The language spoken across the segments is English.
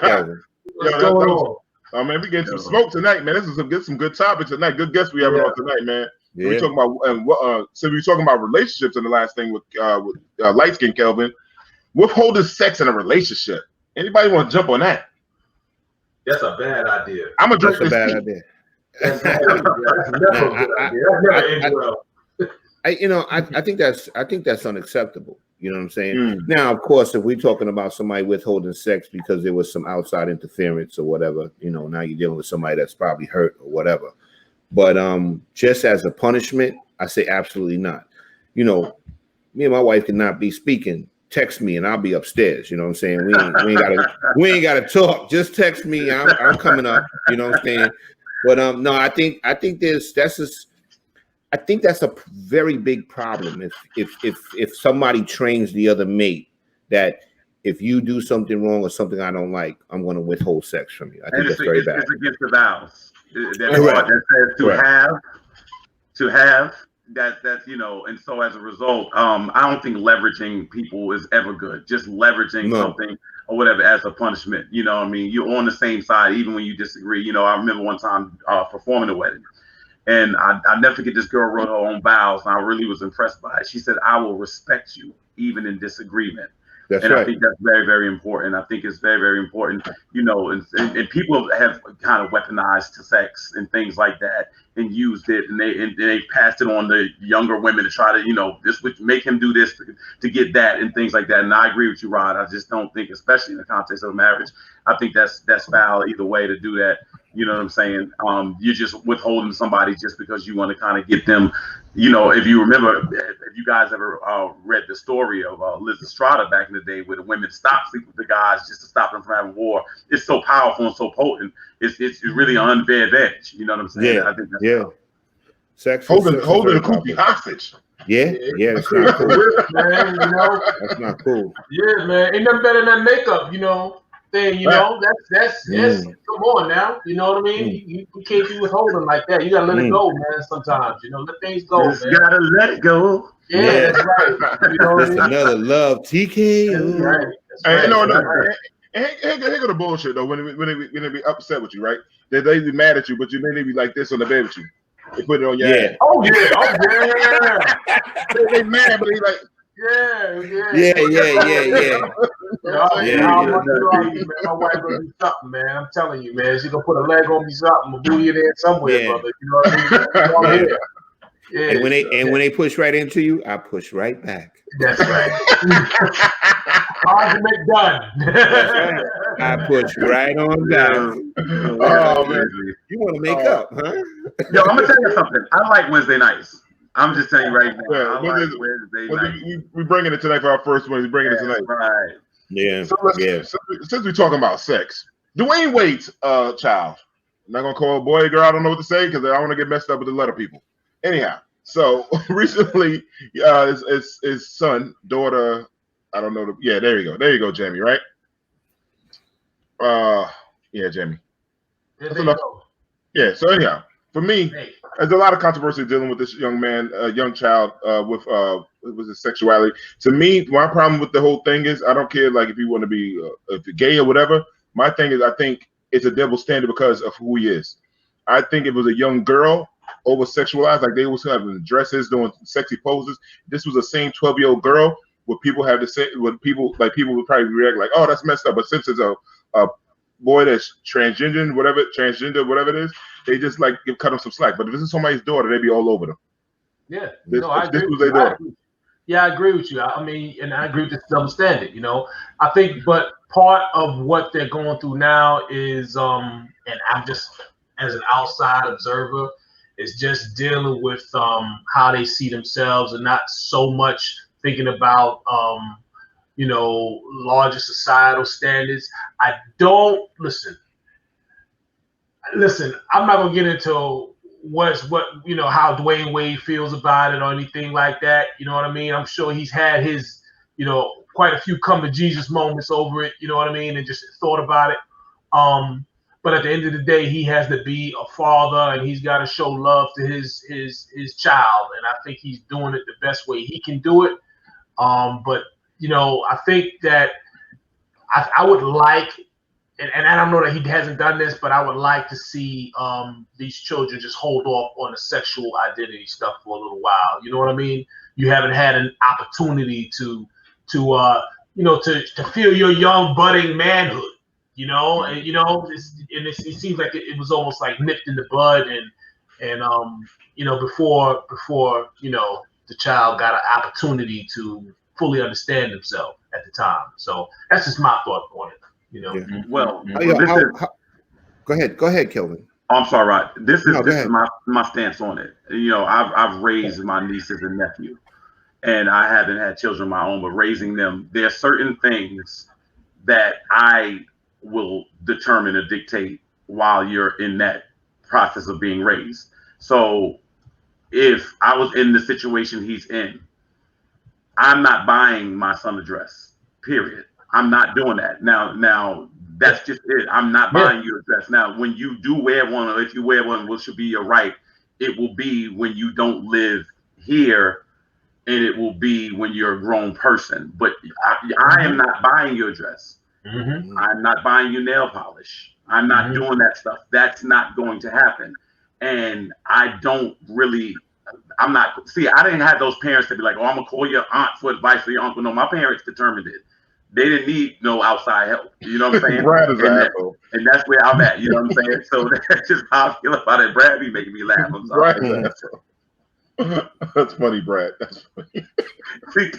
Kelvin. What's going on? Oh man, we getting some smoke tonight, man. This is some good topics tonight. Good guests we having on tonight, man. Yeah. We talking about so we talking about relationships, and the last thing with light skin Kelvin, withholding sex in a relationship. Anybody want to jump on that? That's a bad idea. I'm gonna drink this. That's a bad idea. That's never a good idea. That's never end well. I think that's unacceptable. You know what I'm saying? Now, of course, if we're talking about somebody withholding sex because there was some outside interference or whatever, now you're dealing with somebody that's probably hurt or whatever. But just as a punishment, I say absolutely not. Me and my wife cannot be speaking. Text me and I'll be upstairs. You know what I'm saying? We ain't gotta talk. Just text me. I'm coming up. You know what I'm saying? But no, I think that's a very big problem. If somebody trains the other mate that if you do something wrong or something I don't like, I'm going to withhold sex from you. I think that's very bad. It's against the vows. That says to have. That's and so as a result, I don't think leveraging people is ever good. Just leveraging something or whatever as a punishment. You know what I mean? You're on the same side even when you disagree. I remember one time performing a wedding. And I never forget, this girl wrote her own vows, and I really was impressed by it. She said, "I will respect you even in disagreement." That's and right. I think that's very, very important. I think it's very, very important, and people have kind of weaponized sex and things like that and used it, and they passed it on to younger women to try to, this would make him do this to get that and things like that. And I agree with you, Rod. I just don't think, especially in the context of marriage, I think that's foul either way to do that. You know what I'm saying? You're just withholding somebody just because you want to kind of get them. If you remember, if you guys ever read the story of Liz Estrada back in the day, where the women stopped sleeping with the guys just to stop them from having war. It's so powerful and so potent. It's really an unfair edge. You know what I'm saying? Yeah, I think that's sex holding the kufi hostage. Yeah, that's not cool. Man, that's not cool. Yeah, man, ain't nothing better than makeup. Thing, that's come on now, you know what I mean? You can't be withholding like that. You gotta let it go, man. Sometimes, let things go, man. You gotta let it go. Yeah, that's right. You know what I mean? Another love TK. That's right. Here go the bullshit though. When they be upset with you, right? They be mad at you, but then they be like this on the bed with you. They put it on your ass. Oh yeah. They mad, but they like. Yeah. My wife gonna do something, man. I'm telling you, man. She gonna put a leg on me, something, a booty in there somewhere, brother. You know what I mean? Yeah. And when they push right into you, I push right back. That's right. Argument done. That's right. I push right on down. Oh man, you want to make up, huh? Yo, I'm gonna tell you something. I like Wednesday nights. I'm just telling you right now. Yeah, Wednesday night. We bringing it tonight for our first one. We're bringing it tonight. Right. Yeah. So since we're talking about sex, Dwayne Wade's child. I'm not gonna call a boy or girl. I don't know what to say because I don't want to get messed up with the letter people. Anyhow, so recently, his son, daughter. I don't know. There you go. There you go, Jamie. Right? Jamie. Yeah. So anyhow, for me, there's a lot of controversy dealing with this young man, young child, with his sexuality. To me, my problem with the whole thing is I don't care like if you want to be if you're gay or whatever. My thing is I think it's a double standard because of who he is. I think if it was a young girl over sexualized, like they was having dresses, doing sexy poses. This was the same 12-year-old girl. What people have to say, what people would probably react like, oh, that's messed up. But since it's a boy that's transgender, whatever it is, they just like cut them some slack. But if this is somebody's daughter, they'd be all over them. Yeah, I agree with you. I mean, and I agree with this double standard. I think, but part of what they're going through now is, and I'm just as an outside observer, is just dealing with how they see themselves and not so much thinking about larger societal standards. I don't listen. I'm not gonna get into how Dwayne Wade feels about it or anything like that. You know what I mean? I'm sure he's had his quite a few come to Jesus moments over it. You know what I mean? And just thought about it. But at the end of the day, he has to be a father and he's got to show love to his child. And I think he's doing it the best way he can do it. But I think that I would like and I don't know that he hasn't done this, but I would like to see these children just hold off on the sexual identity stuff for a little while. You know what I mean? You haven't had an opportunity to feel your young budding manhood. You know, and it seems like it was almost like nipped in the bud, and before the child got an opportunity to fully understand himself at the time. So that's just my thought on it. Yeah. Well, go ahead, Kelvin. I'm sorry, Rod. This is my stance on it. I've raised my nieces and nephew, and I haven't had children of my own, but raising them, there are certain things that I will determine or dictate while you're in that process of being raised. So if I was in the situation he's in, I'm not buying my son a dress, period. I'm not doing that. Now that's just it. I'm not buying you a dress. Now, when you do wear one, or if you wear one, which should be your right, it will be when you don't live here, and it will be when you're a grown person. But I am not buying you a dress. Mm-hmm. I'm not buying you nail polish. I'm not doing that stuff. That's not going to happen. And I don't really, I didn't have those parents to be like, oh, I'm going to call your aunt for advice for your uncle. No, my parents determined it. They didn't need no outside help. You know what I'm saying? Brad is and that's where I'm at. You know what I'm saying? So that's just how I feel about it. Brad be making me laugh. I'm sorry. That's funny, Brad. That's funny. See,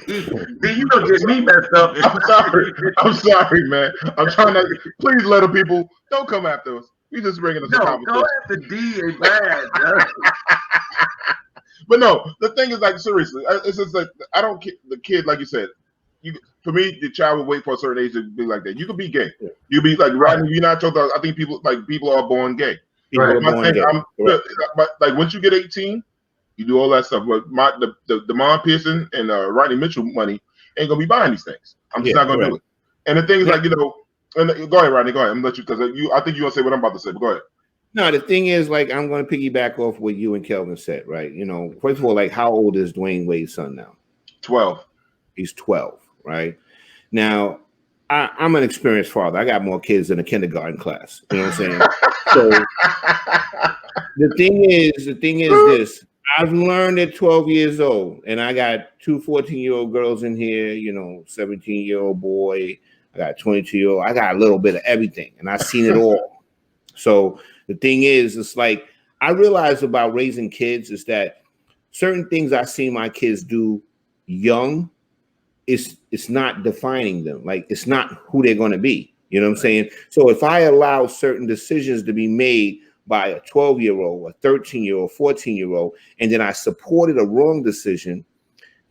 you don't get me messed up. I'm sorry, man. I'm trying to. Please let the people don't come after us. We just bringing us a conversation. Go after D and Brad. But no, the thing is, like, seriously, it's just like I don't. The kid, like you said, for me, the child will wait for a certain age to be like that. You could be gay. You could be like Rodney. You're not told. I think people are born gay. But like once you get 18. You do all that stuff, but the Mom Pearson and Rodney Mitchell money ain't gonna be buying these things. I'm just not gonna do it. And the thing is, like, and go ahead, Rodney, go ahead. I'm gonna let you, because I think you're gonna say what I'm about to say. But go ahead. No, the thing is, like, I'm gonna piggyback off what you and Kelvin said, right? First of all, like, how old is Dwayne Wade's son now? 12. He's 12, right? Now, I'm an experienced father. I got more kids than a kindergarten class. You know what I'm saying? So the thing is this. I've learned at 12 years old, and I got two 14-year-old girls in here, 17-year-old boy. I got a 22-year-old. I got a little bit of everything, and I've seen it all. So the thing is, it's like I realize about raising kids is that certain things I see my kids do young, it's not defining them. Like, it's not who they're going to be. You know what I'm saying? So if I allow certain decisions to be made by a 12-year-old, a 13-year-old, 14-year-old, and then I supported a wrong decision,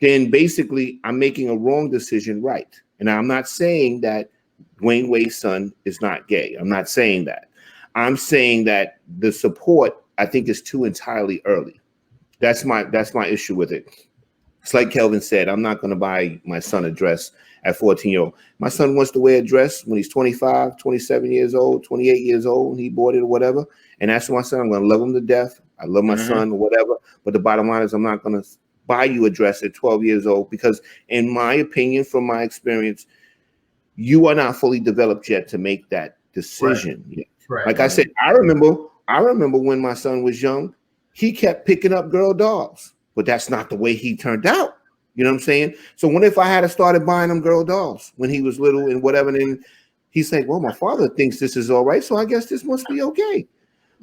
then basically I'm making a wrong decision right. And I'm not saying that Dwayne Wade's son is not gay. I'm not saying that. I'm saying that the support, I think, is too entirely early. That's my issue with it. It's like Kelvin said, I'm not going to buy my son a dress at 14-year-old. My son wants to wear a dress when he's 25, 27 years old, 28 years old, and he bought it or whatever. And that's my son. I'm going to love him to death. I love my son or whatever. But the bottom line is I'm not going to buy you a dress at 12 years old because, in my opinion, from my experience, you are not fully developed yet to make that decision. Right. Like I said, I remember when my son was young, he kept picking up girl dolls, but that's not the way he turned out. You know what I'm saying? So what if I had started buying him girl dolls when he was little and whatever, and then he's like, well, my father thinks this is all right, so I guess this must be okay.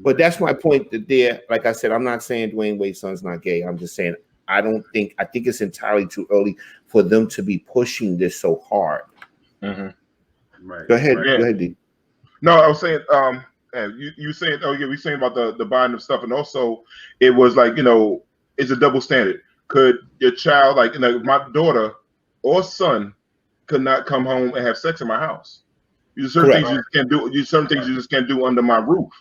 But that's my point that like I said, I'm not saying Dwayne Wade's son's not gay. I'm just saying I think it's entirely too early for them to be pushing this so hard. Right. Go ahead. Go ahead, D. No, I was saying, you saying, we're saying about the buying of stuff, and also it was like, it's a double standard. Could your child, like, my daughter or son, could not come home and have sex in my house? There's certain things you just can't do. Certain things you just can't do under my roof.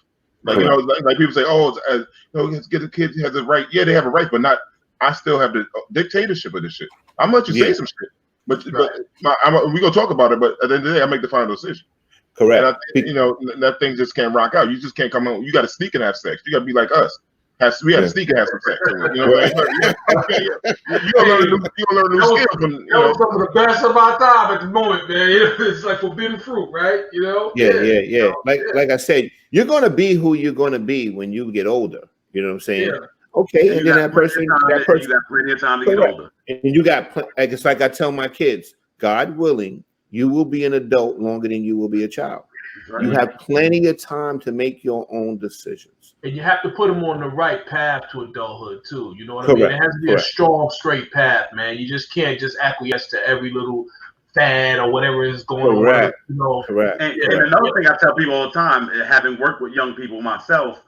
Like, like people say, the kid has a right. Yeah, they have a right, but not. I still have the dictatorship of this shit. I'm gonna let you say some shit, but we gonna talk about it. But at the end of the day, I make the final decision. Correct. And I think, that thing just can't rock out. You just can't come home. You got to sneak and have sex. You got to be like us. We had to sneak and have some sex. You know what I'm saying? You gonna learn new skills. That was some of the best of our time at the moment, man. It's like forbidden fruit, right? You know? Yeah. Like I said, you're gonna be who you're gonna be when you get older. You know what I'm saying? Yeah. Okay, and then that person, you got plenty of time to get older. And you got, it's like I tell my kids, God willing, you will be an adult longer than you will be a child. Right. You have plenty of time to make your own decisions. And you have to put them on the right path to adulthood too. You know what I mean? It has to be a strong, straight path, man. You just can't just acquiesce to every little fad or whatever is going on. You know? And another thing I tell people all the time, having worked with young people myself,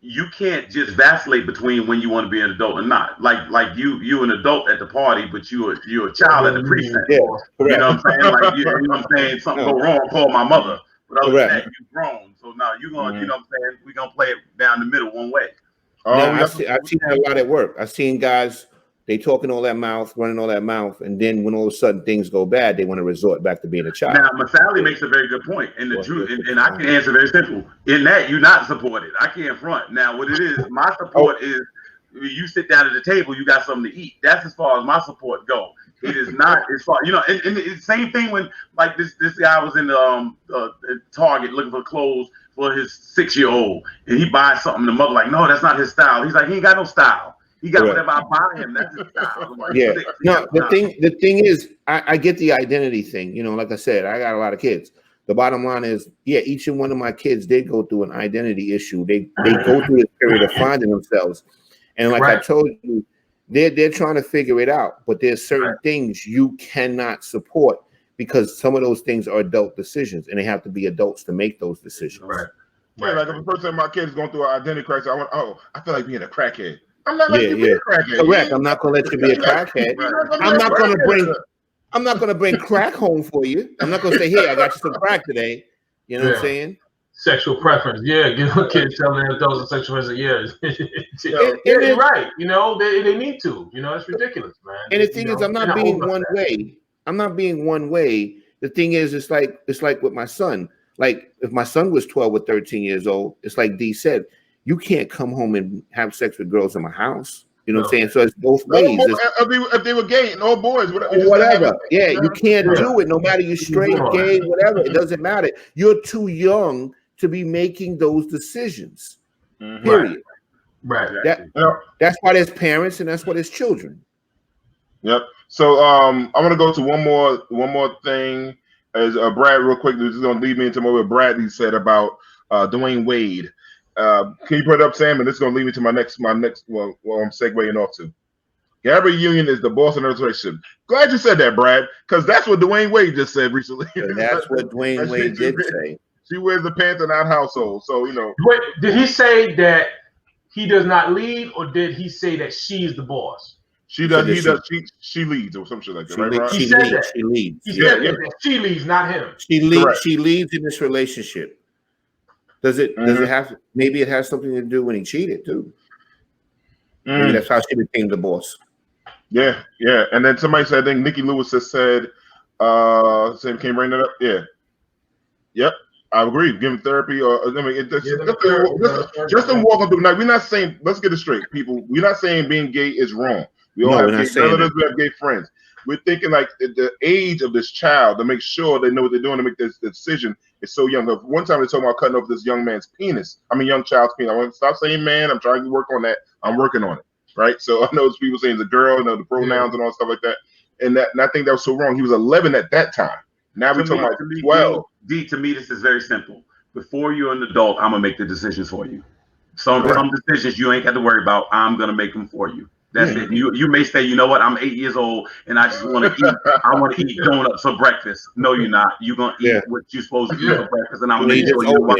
you can't just vacillate between when you want to be an adult and not. Like you an adult at the party, but you're a child at the precinct. Yeah, you know what I'm saying? Like you know what I'm saying? Something go wrong, call my mother. But other than that, you've grown. So now you're gonna, you know what I'm saying? We're gonna play it down the middle one way. I've seen that a lot at work. I've seen guys, they talking all that mouth, running all that mouth, and then when all of a sudden things go bad, they want to resort back to being a child. Now, Masali makes a very good point, and the truth, and I can answer very simple. In that, you're not supported. I can't front. Now, what it is, my support is you sit down at the table, you got something to eat. That's as far as my support go. It is not as far, you know. And it's the same thing when, like, this guy was in Target looking for clothes for his 6-year-old, and he buys something. The mother like, no, that's not his style. He's like, he ain't got no style. He got whatever I buy him. That's his style. Like, no, the thing is, I get the identity thing. You know, like I said, I got a lot of kids. The bottom line is, each and one of my kids did go through an identity issue. They go through this period of finding themselves, and like I told you, they're trying to figure it out. But there's certain things you cannot support because some of those things are adult decisions, and they have to be adults to make those decisions. Like if the first time my kid is going through an identity crisis, I feel like being a crackhead. I'm not letting you be a crackhead. Correct. I'm not going to let you be a crackhead. I'm not going to bring crack home for you. I'm not going to say, "Hey, I got you some crack today." You know what I'm saying? Sexual preference, give a kid telling adults of sexual preference, you're right. You know, they need to. You know, it's ridiculous, man. And the thing is, I'm not being one way. I'm not being one way. The thing is, it's like with my son. Like if my son was 12 or 13 years old, it's like Dee said, you can't come home and have sex with girls in my house. You know what I'm saying? So it's both ways. If they were gay and all boys, whatever. Yeah, you can't do it no matter you're straight, gay, whatever. It doesn't matter. You're too young to be making those decisions. Period. Right. That's why there's parents and that's why there's children. Yep. So I'm gonna go to one more thing as Brad real quick. This is gonna lead me into what Bradley said about Dwayne Wade. Can you put it up, Sam? And this is gonna lead me to my next I'm segueing off to. Gabrielle Union is the boss in the relationship. Glad you said that, Brad, because that's what Dwayne Wade just said recently. And that's what Dwayne Wade did say. She wears the pants in our household, so you know. Wait, did he say that he does not lead, or did he say that she is the boss? She does. He does. She leads, or some shit like that, right? She leads. She leads. He said that she leads, not him. She leads. Correct. She leads in this relationship. Does it? Does it have? Maybe it has something to do when he cheated too. Maybe that's how she became the boss. Yeah. And then somebody said, I think Nikki Lewis just said, can you bring that up? Yeah. Yep. I agree. Give him therapy, or I mean, just to walk up through. Now, we're not saying. Let's get it straight, people. We're not saying being gay is wrong. We all have gay relatives. We have gay friends. We're thinking like the age of this child to make sure they know what they're doing to make this decision is so young. One time they talking about cutting off this young child's penis. I want to stop saying man. I'm trying to work on that. I'm working on it. Right. So I know people saying the girl, the pronouns and all stuff like that. And I think that was so wrong. He was 11 at that time. Now we're talking about 12. To me, this is very simple. Before you're an adult, I'm gonna make the decisions for you. Some decisions you ain't got to worry about. I'm gonna make them for you. That's it. You may say, you know what? I'm 8 years old and I just want to eat. I want to eat donuts for breakfast. No, you're not. You're gonna eat what you're supposed to eat for breakfast, and I'm gonna make sure you know why.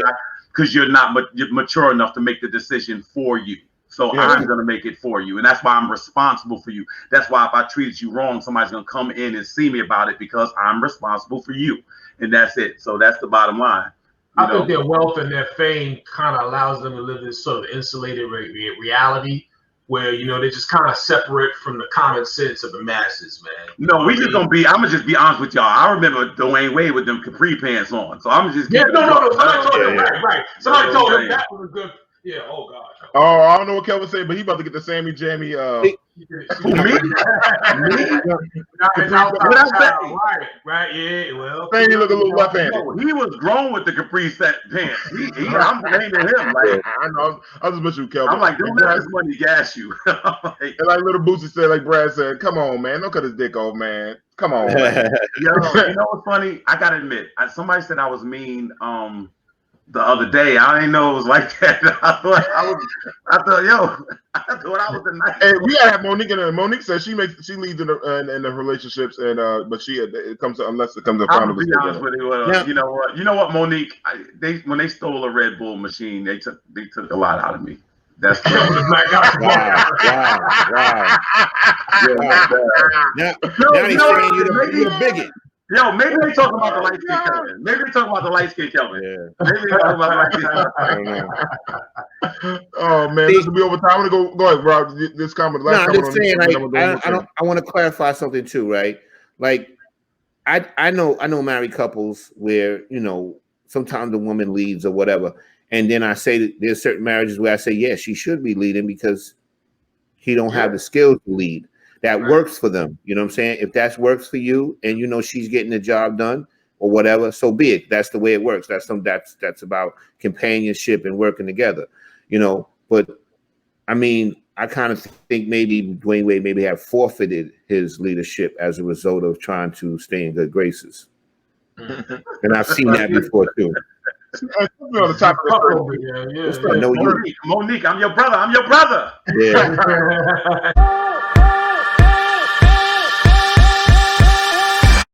Because you're not mature enough to make the decision for you. So I'm going to make it for you. And that's why I'm responsible for you. That's why if I treated you wrong, somebody's going to come in and see me about it because I'm responsible for you. And that's it. So that's the bottom line. I think their wealth and their fame kind of allows them to live this sort of insulated reality where, they're just kind of separate from the common sense of the masses, man. No, I'm going to just be honest with y'all. I remember Dwayne Wade with them capri pants on. So I'm just Somebody told him, right. Somebody told him that was a good. Yeah. Oh God. Oh, I don't know what Kelvin said, but he about to get the Sammy Jammy. Me? Right. Yeah. Well, Man, he look a little left-handed. No, he was grown with the Capri set pants. I'm blaming him. Like I know. I just miss you, Kelvin. I'm like, don't let this money gas you. And like little Boosie said, like Brad said, come on, man, don't cut his dick off, man. Come on, man. Yo, you know what's funny? I gotta admit, somebody said I was mean. The other day, I didn't know it was like that. I thought, yo, I thought I was the nice. Hey, we gotta have Monique in there. Monique says she leads in the relationships, and but it comes to, unless it comes to I'm gonna be honest with you. You know what, Monique? When they stole a Red Bull machine, they took a lot out of me. That's wow. Now he's saying you're a bigot. Yo, maybe they talking about the light skin Kelvin. Maybe they talking about the light skin Kelvin. Yeah. Maybe they talking about the light skin. Oh man, this will be over time. I'm gonna go ahead, Rob. This comment. No, I'm just saying. I want to clarify something too, right? Like, I know married couples where sometimes the woman leads or whatever, and then I say that there's certain marriages where I say yes, she should be leading because he don't have the skills to lead. That works for them. You know what I'm saying? If that works for you and she's getting the job done or whatever, so be it. That's the way it works. That's about companionship and working together, But I mean, I kind of think maybe Dwayne Wade maybe have forfeited his leadership as a result of trying to stay in good graces. And I've seen that before too. On the top of Monique, I'm your brother. Yeah.